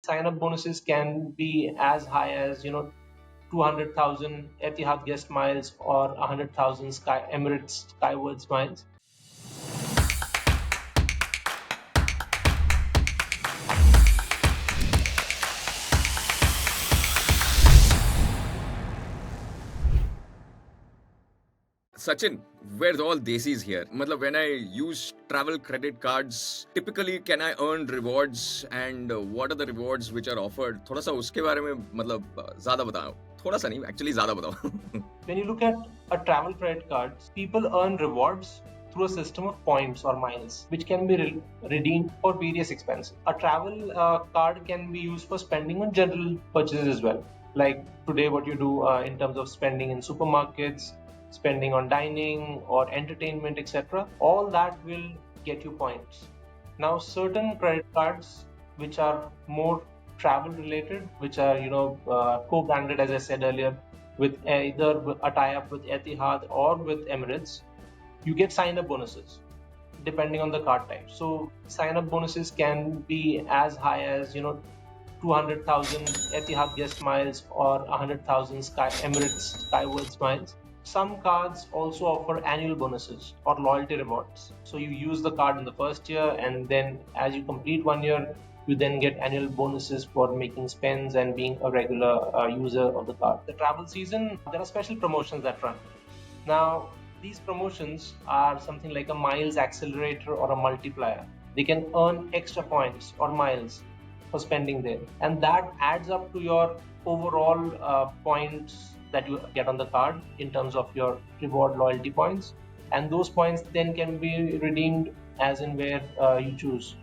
Sign-up bonuses can be as high as 200,000 Etihad guest miles or 100,000 Emirates Skywards miles. Sachin, we're all desis here. मतलब when I use travel credit cards, typically can I earn rewards and what are the rewards which are offered? थोड़ा सा उसके बारे में ज़्यादा बताओ. थोड़ा सा नहीं, actually ज़्यादा बताओ. When you look at a travel credit card, people earn rewards through a system of points or miles, which can be redeemed for various expenses. A travel card can be used for spending on general purchases as well, like today what you do in terms of spending in supermarkets, spending on dining or entertainment, etc. All that will get you points. Now, certain credit cards which are more travel related, which are co-branded, as I said earlier, with either a tie-up with Etihad or with Emirates, you get sign-up bonuses depending on the card type. So sign-up bonuses can be as high as 200,000 Etihad guest miles or 100,000 Emirates Skywards miles. Some cards also offer annual bonuses or loyalty rewards. So you use the card in the first year, and then as you complete 1 year, you then get annual bonuses for making spends and being a regular user of the card. The travel season, there are special promotions that run. Now, these promotions are something like a miles accelerator or a multiplier. They can earn extra points or miles for spending there, and that adds up to your overall points that you get on the card in terms of your reward loyalty points, and those points then can be redeemed as in where you choose.